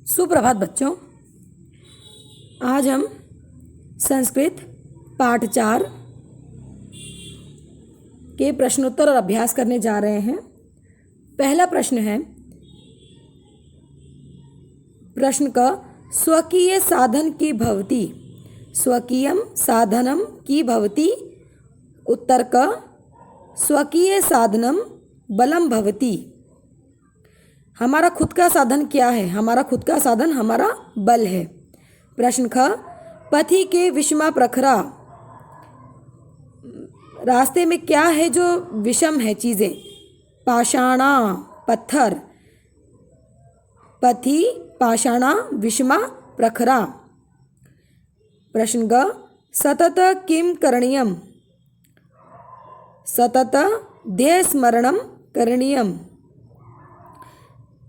सुप्रभात बच्चों। आज हम संस्कृत पाठ 4 के प्रश्नोत्तर और अभ्यास करने जा रहे हैं। पहला प्रश्न है, प्रश्न का स्वकीय साधन की भवति, स्वकीयम साधनम की भवति। उत्तर का स्वकीय साधनम बलम भवति। हमारा खुद का साधन क्या है? हमारा खुद का साधन हमारा बल है। प्रश्न ख, पथि के विषमा प्रखरा, रास्ते में क्या है जो विषम है चीज़ें? पाषाणा पत्थर, पथि पाषाणा विषमा प्रखरा। प्रश्न ग, सतत किम करणीयम, सतत ध्येय स्मरणम करणीयम।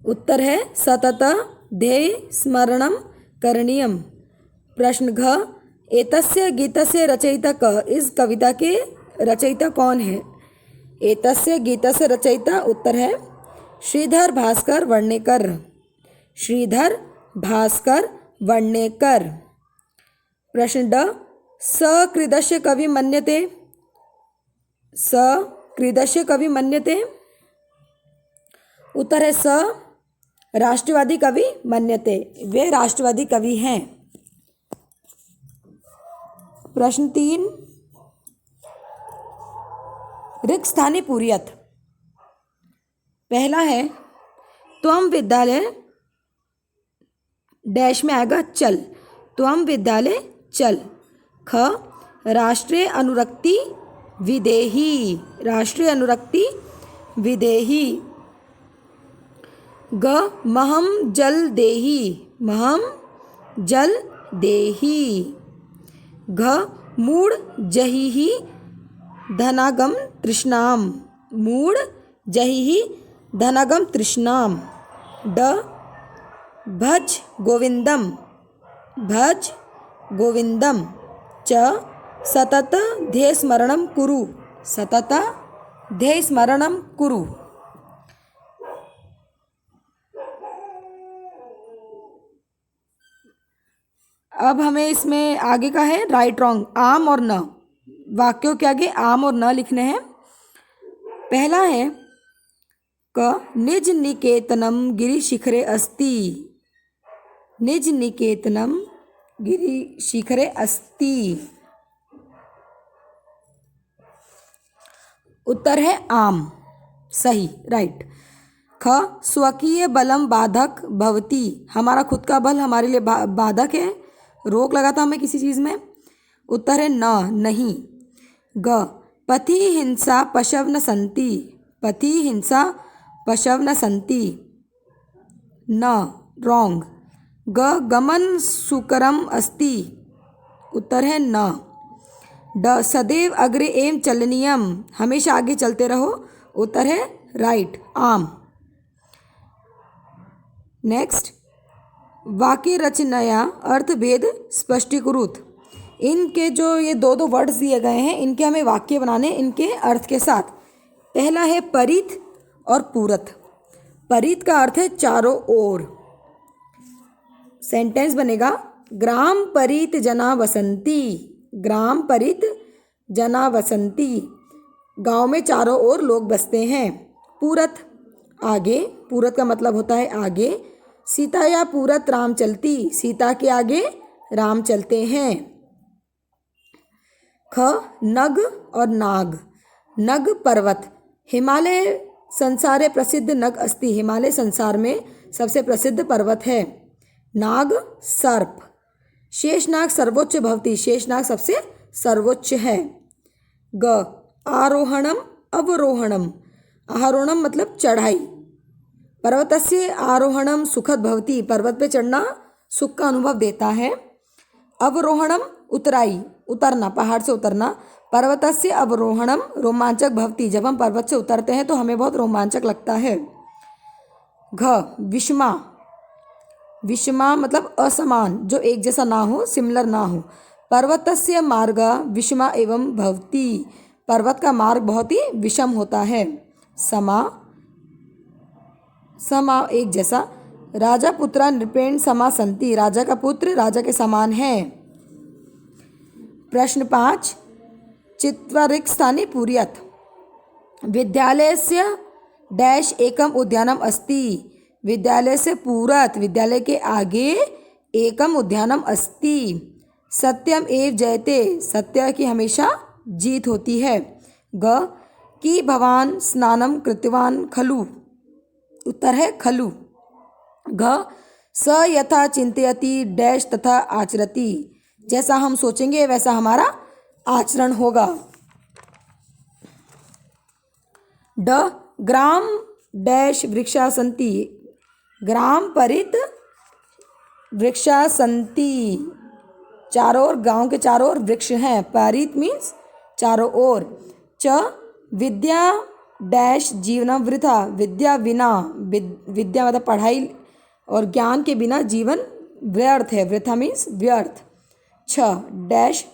उत्तर है सतत ध्येय स्मरणम करणीयम। प्रश्न घ, एतस्य गीतस्य रचयिता कः, इस कविता के रचयिता कौन है? एतस्य गीतस्य रचयिता उत्तर है श्रीधर भास्कर वर्णेकर, श्रीधर भास्कर वर्णेकर। प्रश्न ड, सकृदस्य कवि मन्यते, सकृदस्य कवि मन्यते। उत्तर है स राष्ट्रवादी कवि मन्यते, वे राष्ट्रवादी कवि हैं। प्रश्न 3, रिक्त स्थाने पूर्यत। पहला है, त्वम विद्यालय डैश में आएगा चल, त्वम विद्यालय चल। ख, राष्ट्रीय अनुरक्ति विदेही, राष्ट्रीय अनुरक्ति विदेही। ग, महम जल देही, महम जल देही। घ, मूढ़ जहिहि धनागम तृष्णाम, मूढ़ जहिहि धनागम तृष्णाम। ड, भज गोविंदम, भज गोविंदम। च, सतत ध्येय स्मरणम कुरु, सतत ध्येय स्मरणम कुरु। अब हमें इसमें आगे का है राइट रॉन्ग, आम और न, वाक्यों के आगे आम और न लिखने हैं। पहला है, क, निज निकेतनम गिरि शिखरे अस्ति, निज निकेतनम गिरि शिखरे अस्ति। उत्तर है आम, सही, राइट। ख, स्वकीय बलम बाधक भवति, हमारा खुद का बल हमारे लिए बाधक है, रोक लगाता हमें किसी चीज़ में। उत्तर है न, नहीं। ग, पथि हिंसा पशव न संति, पथि हिंसा पशव न संति। न, रॉन्ग। ग, गमन सुकरम अस्ति। उत्तर है न। ड, सदैव अग्रे एवं चलनीयम, हमेशा आगे चलते रहो। उत्तर है राइट, आम। नेक्स्ट, वाक्य रचनाया अर्थभेद स्पष्टीकृत। इनके जो ये दो वर्ड्स दिए गए हैं, इनके हमें वाक्य बनाने इनके अर्थ के साथ। पहला है परित और पूरत। परित का अर्थ है चारों ओर। सेंटेंस बनेगा, ग्राम परित जना वसंती, ग्राम परित जना वसंती, गांव में चारों ओर लोग बसते हैं। पूरत, आगे, पूरत का मतलब होता है आगे। सीता या पूरत राम चलती, सीता के आगे राम चलते हैं। ख, नग और नाग। नग पर्वत, हिमालय संसारे प्रसिद्ध नग अस्ति, हिमालय संसार में सबसे प्रसिद्ध पर्वत है। नाग सर्प, शेषनाग सर्वोच्च भवति, शेषनाग सबसे सर्वोच्च है। ग, आरोहणम अवरोहणम, आरोहणम मतलब चढ़ाई। पर्वतस्य आरोहणम सुखद भवति, पर्वत पे चढ़ना सुख का अनुभव देता है। अवरोहणम उतराई, उतरना, पहाड़ से उतरना। पर्वतस्य अवरोहणम रोमांचक भवति, जब हम पर्वत से उतरते हैं तो हमें बहुत रोमांचक लगता है। घ, विषमा, विषमा मतलब असमान, जो एक जैसा ना हो, सिमिलर ना हो। पर्वतस्य मार्ग विषमा एवं भवति, पर्वत का मार्ग बहुत ही विषम होता है। समा, समा एक जैसा। राजा पुत्रा नृपेण समा संति, राजा का पुत्र राजा के समान है। प्रश्न 5, चित्वरिक्स्थाने पूरयत्, विद्यालयस्य डैश एकम उद्यानम अस्ति, विद्यालय से पूरत विद्यालय के आगे एकम उद्यानम अस्ति। सत्यम एव जयते, सत्य की हमेशा जीत होती है। ग, कि भवान स्नानम कृतवान खलु, उत्तर है खलु। घ, स यथा चिंतयति डैश तथा आचरति, जैसा हम सोचेंगे वैसा हमारा आचरण होगा। ड, ग्राम डैश वृक्षा सन्ति, ग्राम परित वृक्षा सन्ति, चारों ओर गांव के चारों ओर वृक्ष हैं। परित मीन्स चारों ओर। च, विद्या डैश जीवनम वृथा, विद्या बिना, विद्या मतलब पढ़ाई और ज्ञान के बिना जीवन व्यर्थ है, वृथा मीन्स व्यर्थ। छ, डैश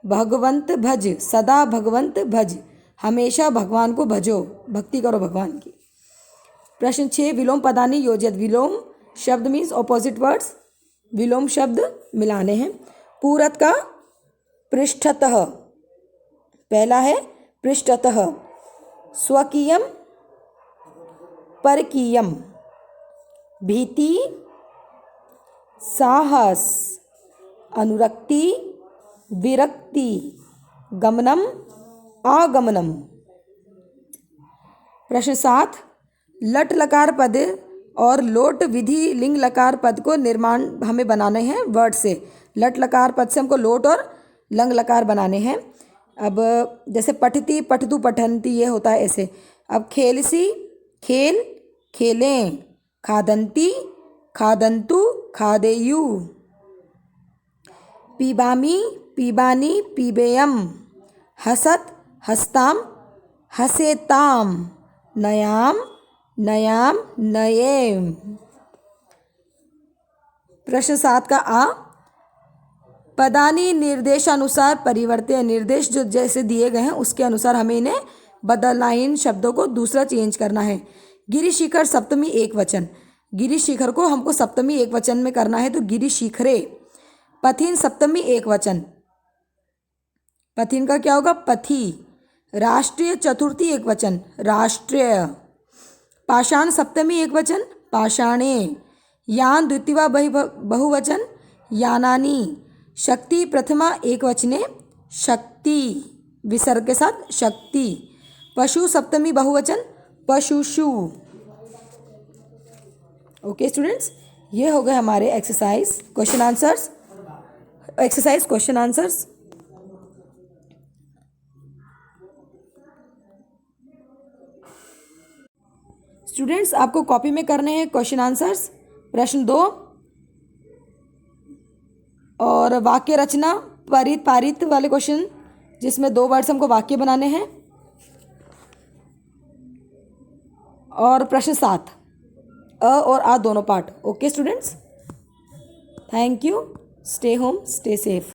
भगवंत भज, सदा भगवंत भज, हमेशा भगवान को भजो, भक्ति करो भगवान की। प्रश्न 6, विलोम पदानि योजयत, विलोम शब्द मीन्स ऑपोजिट वर्ड्स, विलोम शब्द मिलाने हैं। पूरत का पृष्ठतः, पहला है पृष्ठतः, स्वकीयम परकीयम, भीति साहस, अनुरक्ति विरक्ति, गमनम आगमनम। प्रश्न 7, लट लकार पद और लोट विधि लिंग लकार पद को निर्माण हमें बनाने हैं वर्ड से। लट लकार पद से हमको लोट और लंग लकार बनाने हैं। अब जैसे पठती पठतु पठंती, ये होता है ऐसे। अब खेलसी खेल खेलें, खादंती खादंतु खादेयु, पीबामी पीबानी पीबेयम, हसत हस्ताम हसेताम, नयाम नयाम नयेम। प्रश्न 7 का आ, पदानी निर्देशानुसार परिवर्त्य, निर्देश जो जैसे दिए गए हैं उसके अनुसार हमें इन्हें बदलना, इन शब्दों को दूसरा चेंज करना है। गिरिशिखर सप्तमी एक वचन, गिरिशिखर को हमको सप्तमी एक वचन में करना है तो गिरिशिखरे। पथिन सप्तमी एक वचन, पथिन का क्या होगा पथी। राष्ट्रीय चतुर्थी एक वचन, राष्ट्रीय। पाषाण सप्तमी एक वचन, पाषाणे। यान द्वितीया बहुवचन, यानानि। शक्ति प्रथमा एक वचने, शक्ति, विसर्ग के साथ शक्ति। पशु सप्तमी बहुवचन, पशुषु। ओके स्टूडेंट्स, ये हो गए हमारे exercise question answers, exercise question answers. Students आपको कॉपी में करने हैं क्वेश्चन आंसर्स। प्रश्न 2 और वाक्य रचना परित पारित वाले क्वेश्चन, जिसमें 2 वर्ड्स हमको वाक्य बनाने हैं। और प्रश्न 7 अ और आ दोनों part. Okay students, thank you, stay home stay safe.